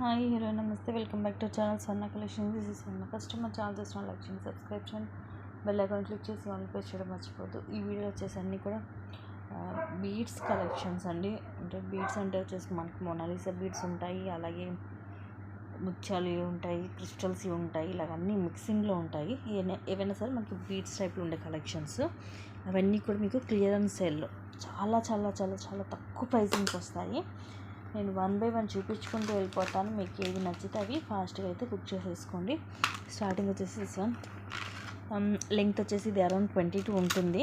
Hi hello నమస్తే, welcome back to channel Swarna collection. This is Swarna. Customer channel చేసిన like చేయండి, subscribe చేయండి, bell icon click చేసి all pay చేయడం మర్చిపోద్దు. ఈ వీడియో వచ్చేసి అన్నీ కూడా బీడ్స్ కలెక్షన్స్ అండి. అంటే బీడ్స్ అంటే వచ్చేసి మనకి మొనాలిసా బీడ్స్ ఉంటాయి, అలాగే ముత్యాలు ఉంటాయి, క్రిస్టల్స్ ఉంటాయి, ఇలాగ అన్నీ మిక్సింగ్లో ఉంటాయి. ఏవైనా సరే మనకి బీడ్స్ టైప్లో ఉండే కలెక్షన్స్ అవన్నీ కూడా మీకు క్లియరెన్స్ సేల్లో చాలా చాలా చాలా చాలా తక్కువ ప్రైసింగ్కి వస్తాయి. నేను 1 by 1 చూపించుకుంటూ వెళ్ళిపోతాను. మీకు ఏది నచ్చితే అవి ఫాస్ట్గా అయితే బుక్ చేసేసుకోండి. స్టార్టింగ్ వచ్చేసి దిస్ వన్, లెంగ్త్ వచ్చేసి ఇది అరౌండ్ 22 ఉంటుంది.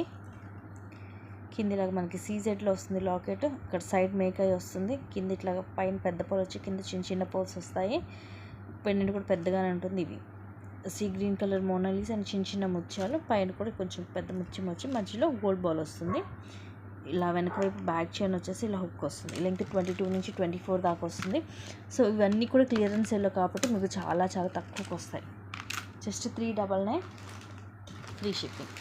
కింద ఇలాగ మనకి సీజెడ్లో వస్తుంది లాకెట్, ఇక్కడ సైడ్ మేకై వస్తుంది, కింద ఇట్లాగా పైన పెద్ద పోల్ వచ్చి కింద చిన్న చిన్న పోల్స్ వస్తాయి. పెండెంట్ కూడా పెద్దగానే ఉంటుంది. ఇవి సీ గ్రీన్ కలర్ మోనాలిస్ అండ్ చిన్న చిన్న ముత్యాలు, పైన కూడా కొంచెం పెద్ద ముత్యం వచ్చి మధ్యలో గోల్డ్ బాల్ వస్తుంది. ఇలా వెనక వైపు బ్యాక్ చైన్ వచ్చేసి ఇలా హుక్ వస్తుంది. లెంగ్త్ 22 నుంచి 24 దాకా వస్తుంది. సో ఇవన్నీ కూడా క్లియరెన్స్ సేల్లో కాబట్టి మీకు చాలా చాలా తక్కువకి వస్తాయి. Just 399 free shipping.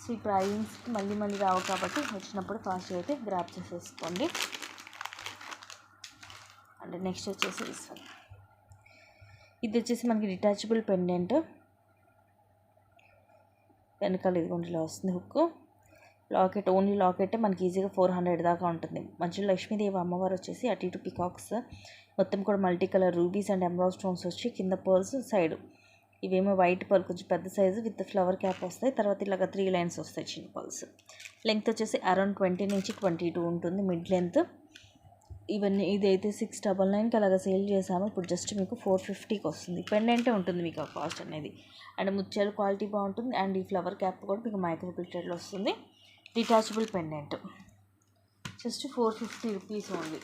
సో ఈ ప్రైజింగ్స్కి మళ్ళీ రావు కాబట్టి వచ్చినప్పుడు ఫాస్ట్గా అయితే గ్రాప్ చేసేసుకోండి. అండ్ నెక్స్ట్ వచ్చేసి ఇది వచ్చేసి మనకి డిటాచబుల్ పెండెంట్. వెనకాల ఇదిగోండి ఇలా వస్తుంది హుక్. లాకెట్, ఓన్లీ లాకెట్ మనకి ఈజీగా 400 దాకా ఉంటుంది. మధ్యలో లక్ష్మీదేవి అమ్మవారు వచ్చేసి అటు ఇటు పికాక్స్, మొత్తం కూడా multi colour rubies and emerald stones వచ్చి కింద పర్ల్స్ సైడ్ ఇవేమో వైట్ పర్ల్ కొంచెం పెద్ద సైజు విత్ ఫ్లవర్ క్యాప్ వస్తాయి. తర్వాత ఇలాగ 3 లైన్స్ వస్తాయి చిన్న పర్ల్స్. లెంగ్త్ వచ్చేసి అరౌండ్ 20 నుంచి 22 ఉంటుంది మిడ్ లెంత్. ఇవన్నీ ఇదైతే 699కి అలాగ సేల్ చేసాము. ఇప్పుడు జస్ట్ మీకు 450కి వస్తుంది. పెండెంటే ఉంటుంది మీకు ఆ కాస్ట్ అనేది. అండ్ ముత్యాలు క్వాలిటీ బాగుంటుంది. అండ్ ఈ ఫ్లవర్ క్యాప్ కూడా మీకు మైక్రో ప్లేటెడ్లో వస్తుంది. Detachable pendant just 450 rupees only.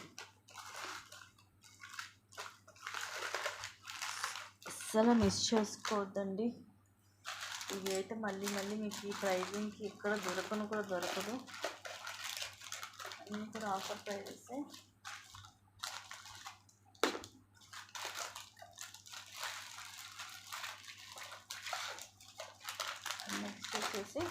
అస్సలు మిస్ చేసుకోవద్దండి. ఇవి అయితే మళ్ళీ మీకు ఈ ప్రైజింగ్కి ఎక్కడ దొరకదు. అన్నీ కూడా ఆఫర్ ప్రైజెస్. నెక్స్ట్ వచ్చేసి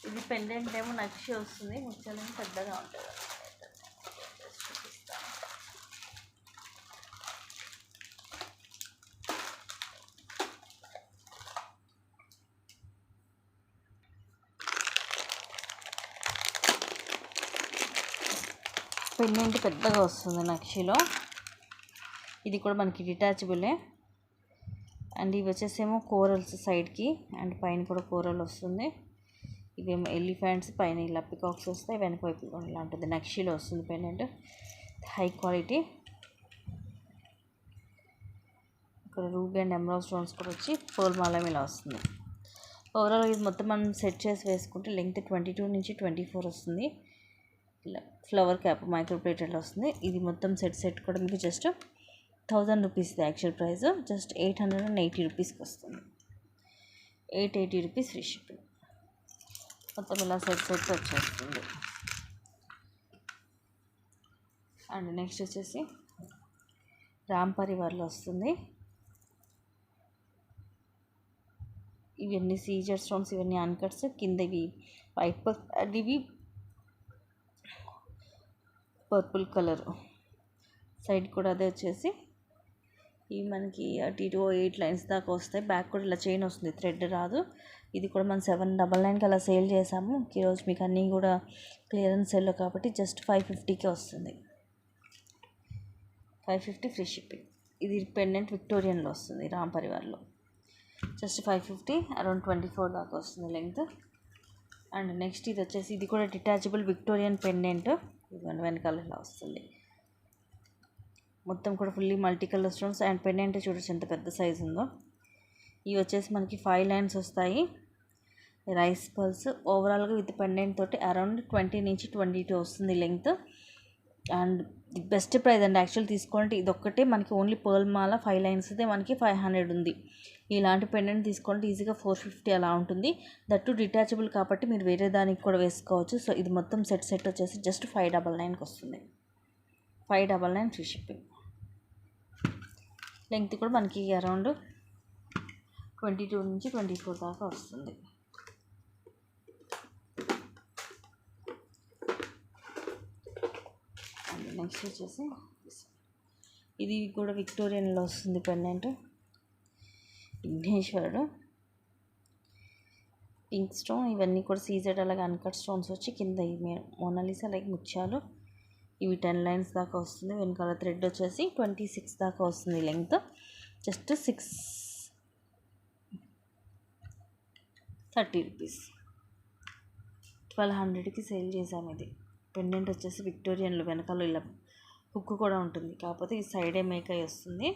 ఇది పెండెంట్ ఏమో నక్షి వస్తుంది, ముత్యాలేమో పెద్దగా ఉంటుంది. చూపిస్తాను. పెండెంట్ పెద్దగా వస్తుంది నక్షిలో. ఇది కూడా మనకి డిటాచబులే. అండ్ ఇవి వచ్చేసేమో కోరల్స్ సైడ్కి అండ్ పైన కూడా కోరల్ వస్తుంది. ఇవేమో ఎలిఫెంట్స్, పైన ఇలా పికాక్స్ వస్తాయి, వెనక వైపు ఇలా ఉంటుంది. నక్షిలో వస్తుంది పెండెంట్, హై క్వాలిటీ. ఇక్కడ రూబీ అండ్ ఎమరాల్డ్ స్టోన్స్ కూడా వచ్చి పర్ల్ మాల ఇలా వస్తుంది. ఓవరాల్ ఇది మొత్తం మనం సెట్ చేసి వేసుకుంటే లెంగ్త్ 22 నుంచి 24 వస్తుంది. ఇలా ఫ్లవర్ క్యాప్ మైక్రో ప్లేటెడ్లో వస్తుంది. ఇది మొత్తం సెట్ కూడా మీకు just 1000 rupees. Actual price just 880 రూపీస్కి వస్తుంది. 880 రూపీస్ ఫ్రీ షిప్పింగ్. మొత్తం ఇలా సెట్ వచ్చేస్తుంది. అండ్ నెక్స్ట్ వచ్చేసి రామ్ పరివార్లో వస్తుంది. ఇవన్నీ సీజర్ స్టోన్స్, ఇవన్నీ అన్కట్స్. కింద ఇవి వైట్ అండ్ ఇవి పర్పుల్ కలర్. సైడ్ కూడా అదే వచ్చేసి ఇవి మనకి అటు ఇటు 8 లైన్స్ దాకా వస్తాయి. బ్యాక్ కూడా ఇలా చైన్ వస్తుంది, థ్రెడ్ రాదు. ఇది కూడా మనం 799కి అలా సేల్ చేసాము. ఈరోజు మీకు అన్నీ కూడా క్లియరెన్స్ సేల్లో కాబట్టి జస్ట్ 550కే వస్తుంది. 550 ఫ్రీ షిప్పింగ్. ఇది పెండెంట్ విక్టోరియన్లో వస్తుంది రామ్ పరివార్లో. జస్ట్ 550, అరౌండ్ 24 దాకా వస్తుంది లెంగ్త్. అండ్ నెక్స్ట్ ఇది వచ్చేసి ఇది కూడా డిటాచబుల్ విక్టోరియన్ పెండెంట్. ఇదిగోండి వెనకాల ఇలా వస్తుంది. మొత్తం కూడా fully multi colour stones and pendant చూడొచ్చు ఎంత పెద్ద సైజు ఉందో. ఇవి వచ్చేసి మనకి 5 లైన్స్ వస్తాయి, రైస్ పర్ల్స్. ఓవరాల్గా విత్ పెండెంట్ తోటి అరౌండ్ 20 నుంచి 22 వస్తుంది length. And the best price అండి. యాక్చువల్ తీసుకోవాలంటే ఇది ఒక్కటే మనకి ఓన్లీ పర్ల్ మాల 5 లైన్స్ అయితే మనకి 500 ఉంది. ఇలాంటి పెండెంట్ తీసుకోవాలంటే ఈజీగా 450 అలా ఉంటుంది. దట్టు డిటాచబుల్ కాబట్టి మీరు వేరే దానికి కూడా వేసుకోవచ్చు. సో ఇది మొత్తం సెట్ వచ్చేసి జస్ట్ 599కి వస్తుంది. 599 ఫ్రీ షిప్పింగ్. లెంగ్త్ కూడా మనకి అరౌండ్ 22 నుంచి 24 దాకా వస్తుంది. నెక్స్ట్ వచ్చేసి ఇది కూడా విక్టోరియన్లో వస్తుంది పెండెంట్. విఘ్నేశ్వరుడు, పింక్ స్టోన్, ఇవన్నీ కూడా సీజెడ్ అలాగే అన్కట్ స్టోన్స్ వచ్చి కింద మోనాలిసా అలాగే ముత్యాలు. ఇవి 10 లైన్స్ దాకా వస్తుంది. వెనకాల థ్రెడ్ వచ్చేసి 26 దాకా వస్తుంది లెంగ్త్. జస్ట్ 630 రూపీస్, 1200కి సేల్ చేసాము. ఇది పెండెంట్ వచ్చేసి విక్టోరియన్లో వెనకాల ఇలా హుక్ కూడా ఉంటుంది, కాకపోతే ఈ సైడే మేక్ అయి వస్తుంది.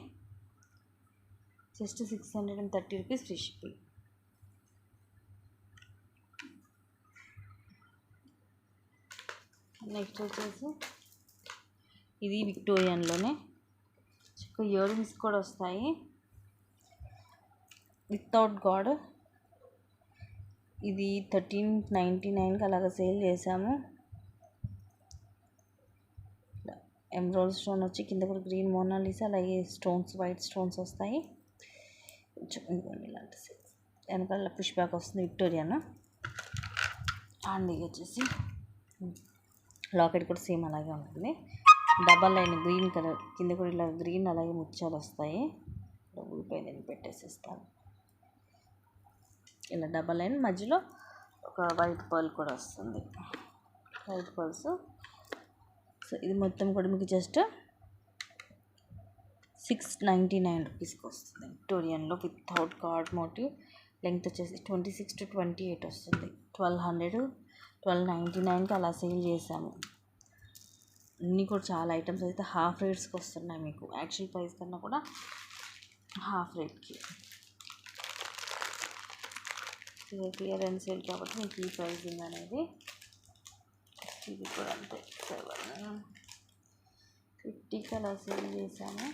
Just 630 rupees free shipping. Next వచ్చేసి ఇది విక్టోరియన్లోనే ఇయర్ రింగ్స్ కూడా వస్తాయి వితౌట్ గాడ్. ఇది 1399కి అలాగా సేల్ చేసాము. ఎమరాల్డ్ స్టోన్ వచ్చి కింద కూడా గ్రీన్ మోనాలిసా అలాగే స్టోన్స్ వైట్ స్టోన్స్ వస్తాయి. ఇదిగోండి ఇలాంటి వెనకాల పుష్ బ్యాక్ వస్తుంది విక్టోరియన్. అండ్ ఇది వచ్చేసి లాకెట్ కూడా సేమ్ అలాగే ఉంటుంది. డబల్ లైన్ గ్రీన్ కలర్, కింద కూడా ఇలా గ్రీన్ అలాగే ముత్యాలు వస్తాయి. డబుల్ పైన పెట్టేసిస్తాను. ఇలా డబల్ లైన్ మధ్యలో ఒక వైట్ పర్ల్ కూడా వస్తుంది. White pearls. సో ఇది మొత్తం కూడా మీకు జస్ట్ 699 రూపీస్కి వస్తుంది విక్టోరియన్లో వితౌట్ గాడ్ మోటివ్. లెంగ్త్ వచ్చేసి 26 to 28 వస్తుంది. 1299కి అలా సేల్ చేసాము. అన్నీ కూడా చాలా ఐటమ్స్ అయితే హాఫ్ రేట్స్కి వస్తున్నాయి మీకు, యాక్చువల్ ప్రైస్ కన్నా కూడా హాఫ్ రేట్కి. క్లియరెన్స్ సేల్ కాబట్టి మీకు ఈ ప్రైజింగ్ అనేది. ఇది కూడా అంతే 750కి అలా సేల్ చేసాము.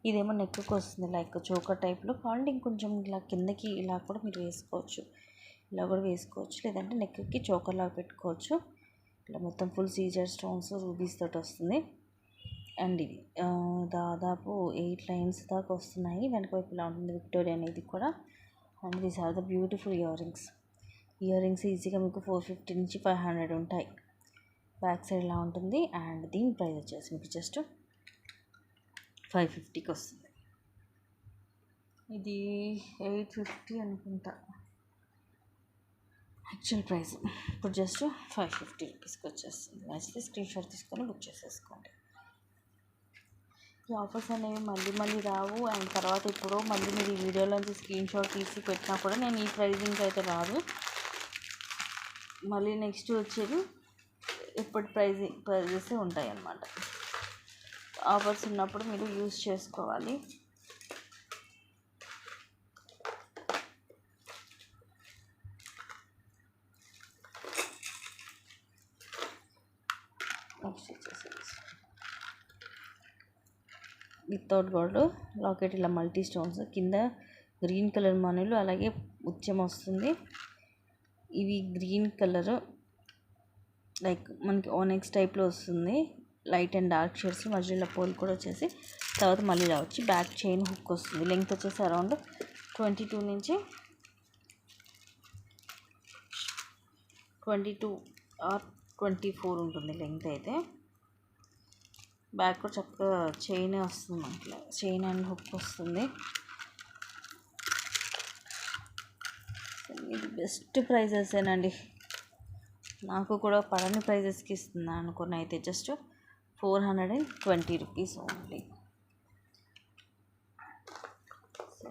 ఇదేమో నెక్కి వస్తుంది లైక్ చోకర్ టైప్లో. కావాలంటే ఇంకొంచెం ఇలా కిందకి ఇలా కూడా మీరు వేసుకోవచ్చు, ఇలా కూడా వేసుకోవచ్చు. లేదంటే నెక్కి చోకర్ లాగా పెట్టుకోవచ్చు. ఇలా మొత్తం ఫుల్ సీజర్ స్టోన్స్ రూబీస్ తోటి వస్తుంది. అండ్ ఇది దాదాపు 8 లైన్స్ దాకా వస్తున్నాయి. వెనక వైపు ఇలా ఉంటుంది విక్టోరియన్ ఇది కూడా. And these are the beautiful earrings. Earrings ఈజీగా మీకు 450 నుంచి 500 ఉంటాయి. బ్యాక్ సైడ్ ఇలా ఉంటుంది. అండ్ దీని ప్రైస్ వచ్చేసి మీకు జస్ట్ 550కి వస్తుంది. ఇది 850 అనుకుంటా యాక్చువల్ ప్రైస్. ఇప్పుడు జస్ట్ 550 రూపీస్కి వచ్చేస్తుంది. నచ్చితే స్క్రీన్ షాట్ తీసుకొని బుక్ చేసేసుకోండి. ఈ ఆఫర్స్ అనేవి మళ్ళీ రావు. అండ్ తర్వాత ఇప్పుడు మళ్ళీ మీరు ఈ వీడియోలోంచి స్క్రీన్ షాట్ తీసి పెట్టినా కూడా నేను ఈ ప్రైజింగ్కి అయితే రాదు. మళ్ళీ నెక్స్ట్ వచ్చేది ఎప్పటి ప్రైజెస్ ఉంటాయి అన్నమాట. ఆఫర్స్ ఉన్నప్పుడు మీరు యూజ్ చేసుకోవాలి. నెక్స్ట్ వచ్చేసి వితౌట్ గోల్డ్ లాకెట్ ఇలా మల్టీ స్టోన్స్, కింద గ్రీన్ కలర్ మనులు అలాగే ముత్యం వస్తుంది. ఇవి గ్రీన్ కలర్ లైక్ మనకి ఓనెక్స్ టైప్లో వస్తుంది. లైట్ అండ్ డార్క్ షేడ్స్ మధ్యలో పోల్ కూడా వచ్చేసి తర్వాత మళ్ళీ ఇలా వచ్చి బ్యాక్ చైన్ హుక్ వస్తుంది. లెంగ్త్ వచ్చేసి అరౌండ్ 22 నుంచి 22 ఆర్ 24 ఉంటుంది లెంగ్త్ అయితే. బ్యాక్ కూడా చక్కగా చైన్ వస్తుంది, మనకి చైన్ అండ్ హుక్ వస్తుంది. ఇది బెస్ట్ ప్రైజెసేనండి. నాకు కూడా పడని ప్రైజెస్కి ఇస్తున్నాను అనుకున్న అయితే జస్ట్ 420 రూపీస్ ఓన్లీ.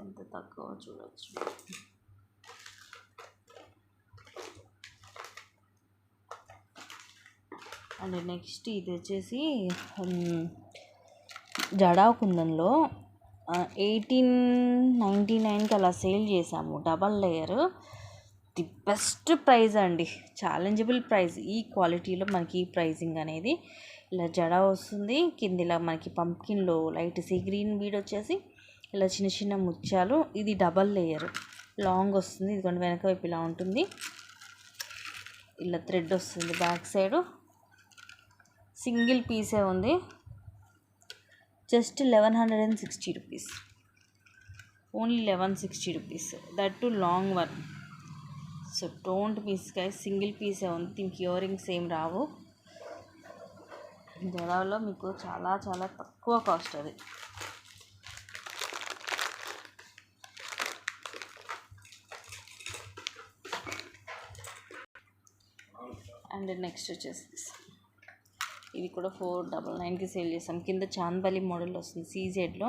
ఎంత తక్కువ చూడవచ్చు. అండ్ నెక్స్ట్ ఇది వచ్చేసి జడా కుందన్లో 1899కి అలా సేల్ చేసాము. Double layer, the best price అండి, ఛాలెంజబుల్ ప్రైజ్. ఈ క్వాలిటీలో మనకి ఈ ప్రైజింగ్ అనేది ఇలా జడా వస్తుంది. కింద ఇలా మనకి పంప్కిన్లో లైట్ సీ గ్రీన్ బీడ్ వచ్చేసి ఇలా చిన్న చిన్న ముత్యాలు. ఇది డబల్ లేయర్ లాంగ్ వస్తుంది. ఇదిగోండి వెనక వైపు ఇలా ఉంటుంది. ఇలా థ్రెడ్ వస్తుంది. బ్యాక్ సైడ్ సింగిల్ పీసే ఉంది. Just 1160 rupees, only 1160 rupees, that to long one. So don't miss guys, single పీసే ఉంది. దీనికి ఇయర్ రింగ్స్ ఏం రావు. జరాలో మీకు చాలా చాలా తక్కువ కాస్ట్ అది. అండ్ నెక్స్ట్ వచ్చేసి ఇది కూడా 499కి సేల్ చేస్తాం. కింద చాందబలి మోడల్ వస్తుంది సీజెడ్లో,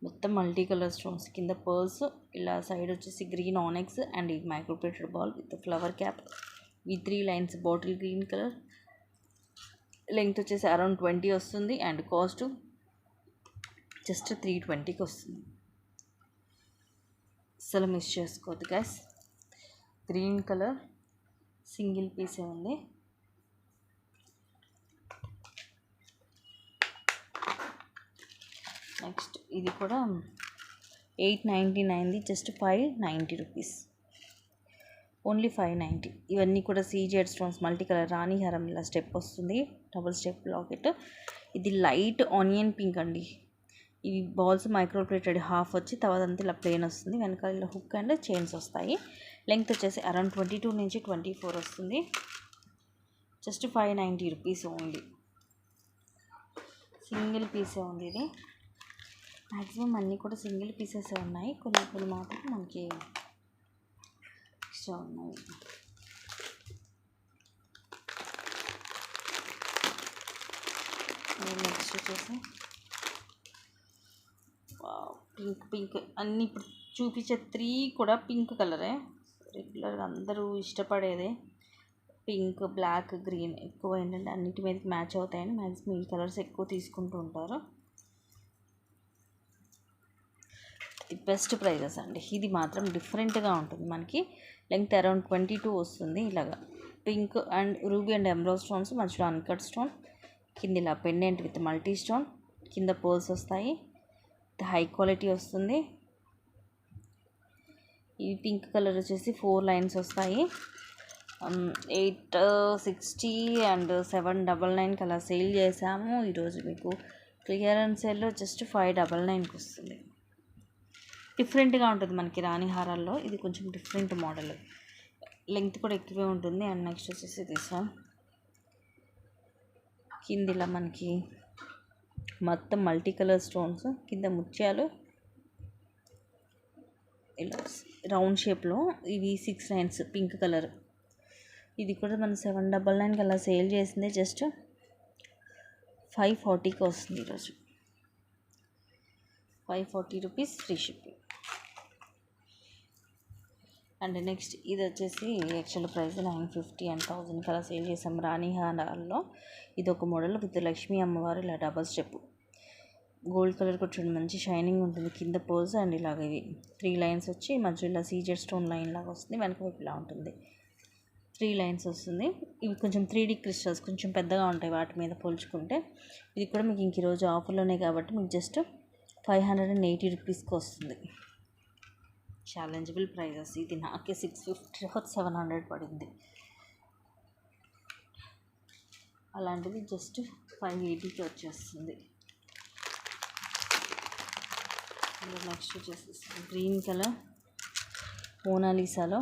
మొత్తం మల్టీ కలర్ స్టోన్స్, కింద పర్ల్స్, ఇలా సైడ్ వచ్చేసి గ్రీన్ ఆనెక్స్ అండ్ ఈ microplated ball with flower cap, ఈ 3 lines bottle green colour. Length వచ్చేసి అరౌండ్ 20 వస్తుంది అండ్ కాస్ట్ జస్ట్ 320కి వస్తుంది. అసలు మిస్ చేసుకోవద్దు గైస్. గ్రీన్ కలర్ సింగిల్ పీసే ఉంది. నెక్స్ట్ ఇది కూడా 899ది, జస్ట్ 590 రూపీస్, ఓన్లీ 590. ఇవన్నీ కూడా సీజెడ్ స్టోన్స్, మల్టీ కలర్ రాణి హారం, ఇలా స్టెప్ వస్తుంది, డబుల్ స్టెప్ లాకెట్. ఇది లైట్ ఆనియన్ పింక్ అండి. ఇవి బాల్స్ మైక్రోప్లేటెడ్ హాఫ్ వచ్చి తర్వాత అంతా ఇలా ప్లేన్ వస్తుంది, వెనకాల ఇలా హుక్ అండ్ చైన్స్ వస్తాయి. లెంగ్త్ వచ్చేసి అరౌండ్ 22 నుంచి 24 వస్తుంది, జస్ట్ 590 రూపీస్ ఓన్లీ. సింగిల్ పీసే ఉంది ఇది. మ్యాక్సిమం అన్నీ కూడా సింగిల్ పీసెస్ ఉన్నాయి, కొన్ని మాత్రం మనకి ఎక్స్ట్రా ఉన్నాయి. నెక్స్ట్ వచ్చేసి పింక్ అన్నీ ఇప్పుడు చూపించే 3 కూడా పింక్ కలరే, రెగ్యులర్గా అందరూ ఇష్టపడేదే. పింక్, బ్లాక్, గ్రీన్ ఎక్కువ ఏంటంటే అన్నిటి మీదకి మ్యాచ్ అవుతాయని మ్యాక్సిమం ఈ కలర్స్ ఎక్కువ తీసుకుంటూ ఉంటారు. బెస్ట్ ప్రైజెస్ అండి. ఇది మాత్రం డిఫరెంట్గా ఉంటుంది మనకి. లెంగ్త్ అరౌండ్ 22 వస్తుంది. ఇలాగా pink and ruby and emerald stones, మధ్యలో అన్కట్ స్టోన్, కింద ఇలా పెండెంట్ విత్ మల్టీ స్టోన్, కింద పర్ల్స్ వస్తాయి, హై క్వాలిటీ వస్తుంది. ఈ పింక్ కలర్ వచ్చేసి 4 లైన్స్ వస్తాయి. 860 అండ్ 799కి అలా సేల్ చేసాము. ఈరోజు మీకు క్లియరెన్స్ సేల్లో జస్ట్ 599కి వస్తుంది. డిఫరెంట్గా ఉంటుంది మనకి రాణి హారాల్లో. ఇది కొంచెం డిఫరెంట్ మోడల్, లెంగ్త్ కూడా ఎక్కువే ఉంటుంది. అండ్ నెక్స్ట్ వచ్చేసి తీసాం కింద ఇలా మనకి మొత్తం మల్టీ కలర్ స్టోన్స్, కింద ముత్యాలు ఇలా రౌండ్ షేప్లో. ఇవి 6 లైన్స్ పింక్ కలర్. ఇది కూడా మనం 799కి అలా సేల్ చేసిందే, జస్ట్ 540కి వస్తుంది ఈరోజు. 540 rupees free shipping. And next ఇది వచ్చేసి యాక్చువల్ ప్రైస్ 950 అండ్ 1000కి అలా సేల్ చేసాం రాణి హారాల్లో. ఇది ఒక మోడల్ విత్ లక్ష్మీ అమ్మవారు, ఇలా డబల్ స్టెప్, గోల్డ్ కలర్ కూడా చూడండి, మంచి షైనింగ్ ఉంటుంది. కింద పోజ్ అండ్ ఇలాగ ఇవి 3 లైన్స్ వచ్చి మధ్యలో ఇలా సీజెడ్ స్టోన్ లైన్ లాగా వస్తుంది, వెనక వైపు ఇలా ఉంటుంది, 3 లైన్స్ వస్తుంది. ఇవి కొంచెం 3D క్రిస్టల్స్ కొంచెం పెద్దగా ఉంటాయి వాటి మీద పోల్చుకుంటే. ఇది కూడా మీకు ఇంక ఈరోజు ఆఫర్లోనే కాబట్టి మీకు జస్ట్ 580 రూపీస్కి వస్తుంది. Challengeable prices. ఇది నాకే 650 or 700 పడింది. అలాంటిది జస్ట్ 580కి వచ్చేస్తుంది. నెక్స్ట్ వచ్చేసి గ్రీన్ కలర్ మోనాలిసాలో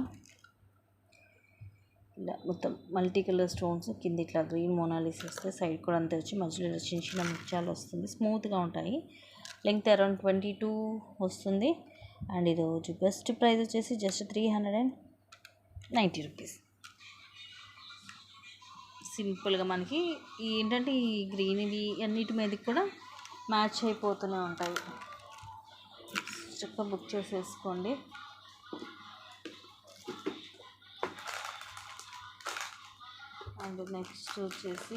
ఇలా మొత్తం మల్టీ కలర్ స్టోన్స్, కింద ఇట్లా గ్రీన్ మోనాలిసా వస్తే సైడ్ కూడా అంతే వచ్చి మధ్యలో చిన్న చిన్న ముత్యాలు వస్తుంది, స్మూత్గా ఉంటాయి. లెంగ్త్ అరౌండ్ 22 వస్తుంది. అండ్ ఈరోజు బెస్ట్ ప్రైస్ వచ్చేసి జస్ట్ 390 రూపీస్. సింపుల్గా మనకి ఏంటంటే ఈ గ్రీన్ ఇవి అన్నిటి మీదకి కూడా మ్యాచ్ అయిపోతూనే ఉంటాయి. చక్కగా బుక్ చేసేసుకోండి. అండ్ నెక్స్ట్ వచ్చేసి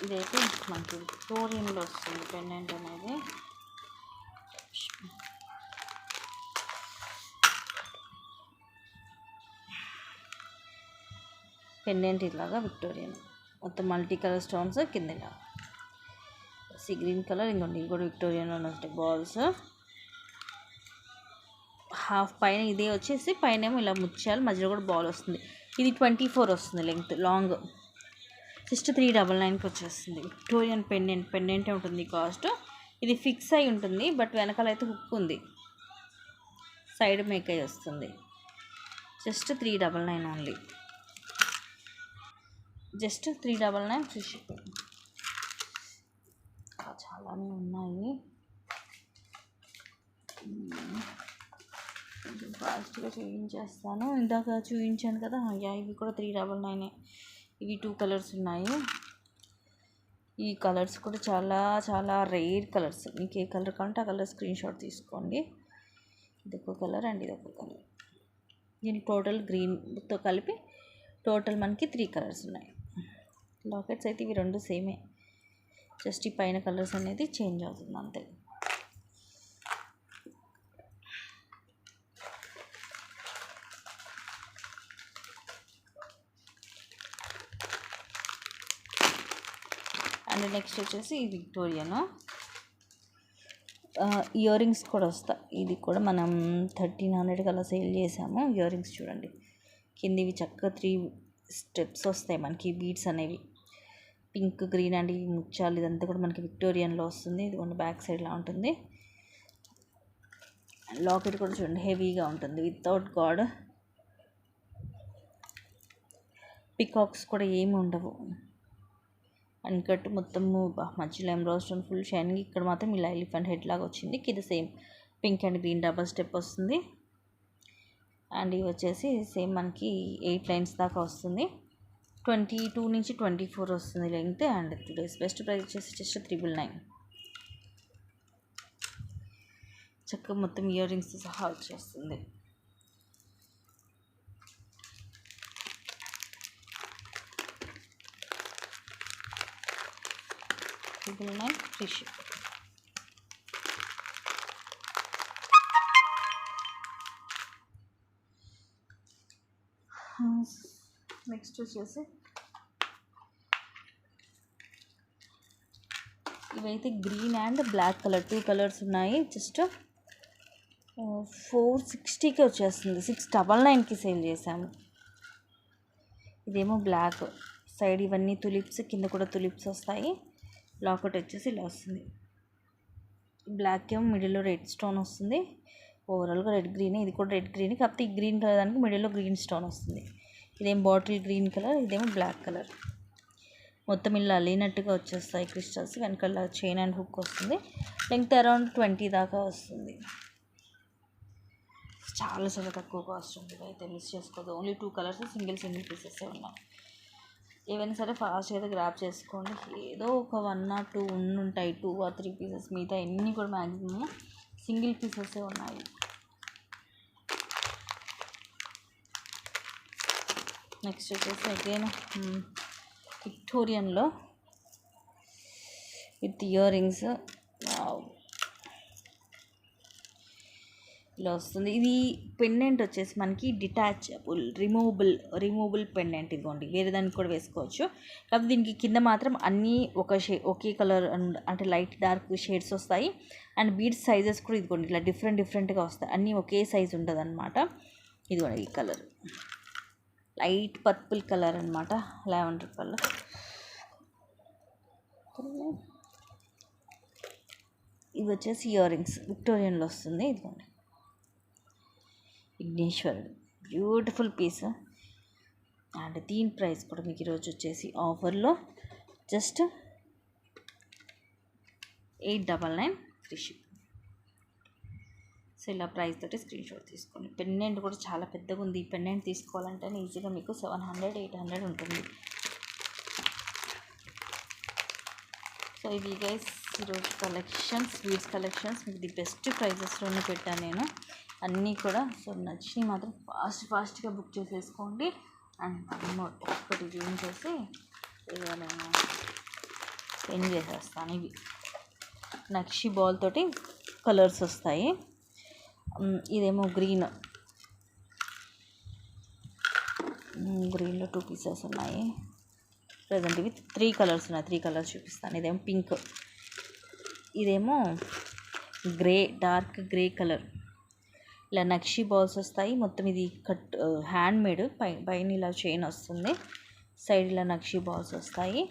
ఇదైతే మనకి విక్టోరియన్లో వస్తుంది పెండెంట్ అనేది. పెండెంట్ ఇలాగా విక్టోరియన్, మొత్తం మల్టీ కలర్ స్టోన్స్, కింద ఇలా సీ గ్రీన్ కలర్. ఇంకోటి కూడా విక్టోరియన్లో ఉంటాయి బాల్స్. హాఫ్ పైన ఇదే వచ్చేసి పైన ఏమో ఇలా ముత్యాలు, మధ్యలో కూడా బాల్ వస్తుంది. ఇది 24 వస్తుంది లెంగ్త్, లాంగ్, జస్ట్ 399కి వచ్చేస్తుంది. విక్టోరియన్ పెండెంటే ఉంటుంది కాస్ట్. ఇది ఫిక్స్ అయి ఉంటుంది, బట్ వెనకాల అయితే హుక్ ఉంది, సైడ్ మేక్ అయి వస్తుంది. Just 399 only. Just 399 free shipping. చాలానే ఉన్నాయి. ఫాస్ట్గా చూపించేస్తాను. ఇందాక చూపించాను కదా, ఇవి కూడా 399. ఇవి 2 కలర్స్ ఉన్నాయి. ఈ కలర్స్ కూడా చాలా చాలా రేర్ కలర్స్. మీకు ఏ కలర్ కావాలంటే ఆ కలర్ స్క్రీన్ షాట్ తీసుకోండి. ఇదొక కలర్ అండ్ ఇదొక కలర్. దీనికి టోటల్ గ్రీన్తో కలిపి టోటల్ మనకి 3 కలర్స్ ఉన్నాయి. లాకెట్స్ అయితే ఇవి 2 సేమే, జస్ట్ ఈ పైన కలర్స్ అనేది చేంజ్ అవుతుంది అంతే. అండ్ నెక్స్ట్ వచ్చేసి ఈ విక్టోరియన్ ఇయర్ రింగ్స్ కూడా వస్తాయి. ఇది కూడా మనం 1300 అలా సేల్ చేసాము. ఇయర్ రింగ్స్ చూడండి, కిందివి చక్కగా 3 స్టెప్స్ వస్తాయి మనకి, బీడ్స్ అనేవి పింక్, గ్రీన్ అండ్ ఈ ముత్యాలు ఇదంతా కూడా మనకి విక్టోరియన్లో వస్తుంది. ఇది కొన్ని బ్యాక్ సైడ్లా ఉంటుంది. లాకెట్ కూడా చూడండి హెవీగా ఉంటుంది, వితౌట్ గాడ్. పికాక్స్ కూడా ఏమి ఉండవు. అన్కట్ మొత్తము మధ్యలో ఎంబ్రాయిడరీ స్టోన్ ఫుల్ షైనింగ్. ఇక్కడ మాత్రం ఇలా ఎలిఫెంట్ హెడ్ లాగా వచ్చింది. కింద same pink and green double step వస్తుంది. అండ్ ఇవి వచ్చేసి సేమ్ మనకి 8 లైన్స్ దాకా వస్తుంది. 22 నుంచి 24 వస్తుంది length. And today's best price వచ్చేసి జస్ట్ 399. చక్కగా మొత్తం ఇయర్ రింగ్స్ సహా వచ్చేస్తుంది. 399 ఫ్రీ షిప్. నెక్స్ట్ వచ్చేసి ఇవైతే green and black colour 2 colours ఉన్నాయి. జస్ట్ 460కి వచ్చేస్తుంది. 699కి సేల్ చేసాము. ఇదేమో బ్లాక్ సైడ్ ఇవన్నీ తులిప్స్, కింద కూడా తులిప్స్ వస్తాయి. లాకెట్ వచ్చేసి ఇలా వస్తుంది. బ్లాక్ ఏమో మిడిల్లో రెడ్ స్టోన్ వస్తుంది. ఓవరాల్గా రెడ్ గ్రీన్, ఇది కూడా రెడ్ గ్రీన్, కాకపోతే ఈ గ్రీన్ కలర్ దానికి మిడిల్లో గ్రీన్ స్టోన్ వస్తుంది. ఇదేం బాటిల్ గ్రీన్ కలర్, ఇదేమో బ్లాక్ కలర్. మొత్తం ఇలా అల్లినట్టుగా వచ్చేస్తాయి క్రిస్టల్స్. వెనకాల చైన్ అండ్ హుక్ వస్తుంది. లెంగ్త్ అరౌండ్ 20 దాకా వస్తుంది. చాలా చాలా తక్కువ కాస్ట్ ఉంది. అయితే మిస్ చేసుకోవద్దు. ఓన్లీ 2 కలర్స్, సింగిల్ పీసెస్ ఉన్నాయి. ఏవైనా సరే ఫాస్ట్గా అయితే గ్రాప్ చేసుకోండి. ఏదో ఒక 1 or 2 ఉంటాయి, 2 or 3 పీసెస్. మిగతా ఎన్ని కూడా మ్యాక్సిమం సింగిల్ పీసెస్ ఉన్నాయి. నెక్స్ట్ వచ్చేసి అగైన్ విక్టోరియన్లో విత్ ఇయర్ రింగ్స్ ఇలా వస్తుంది. ఇది పెండెంట్ వచ్చేసి మనకి డిటాచబుల్ రిమూవబుల్ పెండెంట్. ఇదిగోండి, వేరే దానికి కూడా వేసుకోవచ్చు. కాకపోతే దీనికి కింద మాత్రం అన్నీ ఒకే కలర్ అంటే లైట్ డార్క్ షేడ్స్ వస్తాయి. అండ్ బీడ్స్ సైజెస్ కూడా ఇదిగోండి ఇలా డిఫరెంట్గా వస్తాయి. అన్నీ ఒకే సైజు ఉంటుంది అనమాట. ఇదిగోండి ఈ కలర్ లైట్ పర్పుల్ కలర్ అనమాట, లావెండర్ కలర్. ఇవి వచ్చేసి ఇయర్ రింగ్స్ విక్టోరియన్లో వస్తుంది. ఇదిగోండి విఘ్నేశ్వరుడు, బ్యూటిఫుల్ పీస్. అండ్ దీని ప్రైస్ కూడా మీకు ఈరోజు వచ్చేసి ఆఫర్లో జస్ట్ 899 ఫ్రీ షిప్. సో ఇలా ప్రైస్ తోటి స్క్రీన్ షాట్ తీసుకోండి. పెండెంట్ కూడా చాలా పెద్దగా ఉంది. ఈ పెండెంట్ తీసుకోవాలంటే ఈజీగా మీకు 700-800 ఉంటుంది. సో ఇవి గైస్ ఈరోజు కలెక్షన్స్, బీడ్స్ కలెక్షన్స్ మీకు ది బెస్ట్ ప్రైజెస్లోనే పెట్టాను నేను అన్నీ కూడా. సో నచ్చినవి మాత్రం ఫాస్ట్గా బుక్ చేసేసుకోండి. అండ్ ఒక్కటి చూపించేసి ఇక నేను సెండ్ చేసేస్తాను. ఇవి నక్షి బాల్ తోటి కలర్స్ వస్తాయి. ఇదేమో గ్రీన్లో 2 పీసెస్ ఉన్నాయి. ప్రజెంట్ ఇవి 3 కలర్స్ ఉన్నాయి. 3 కలర్స్ చూపిస్తాను. ఇదేమో పింక్, ఇదేమో గ్రే, డార్క్ గ్రే కలర్. ఇలా నక్షి బాల్స్ వస్తాయి. మొత్తం ఇది హ్యాండ్ మేడ్. పైన ఇలా చైన్ వస్తుంది, సైడ్ ఇలా నక్షి బాల్స్ వస్తాయి.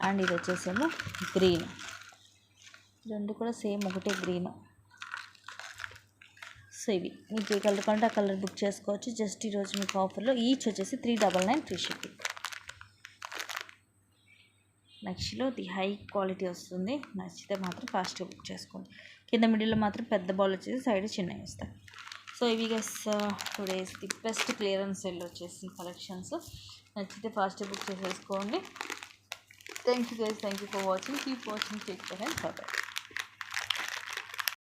అండ్ ఇది వచ్చేసేమో గ్రీన్. 2 కూడా సేమ్ ఒకటే గ్రీన్. సో ఇవి మీకు ఏ కలర్ కంటే ఆ కలర్ బుక్ చేసుకోవచ్చు. జస్ట్ ఈరోజు మీకు ఆఫర్లో ఈచ్ వచ్చేసి 399 ఫ్రీ షిప్పింగ్. నక్షిలో ది హై క్వాలిటీ వస్తుంది. నచ్చితే మాత్రం ఫాస్ట్గా బుక్ చేసుకోండి. కింద మిడిల్లో మాత్రం పెద్ద బాల్ వచ్చేసి సైడ్ చిన్నవి వస్తాయి. సో ఇవి guys today's the best clearance sale వచ్చేసి కలెక్షన్స్. నచ్చితే ఫాస్ట్గా బుక్ చేసేసుకోండి. Thank you guys, thank you for watching. Keep watching, take care and by by.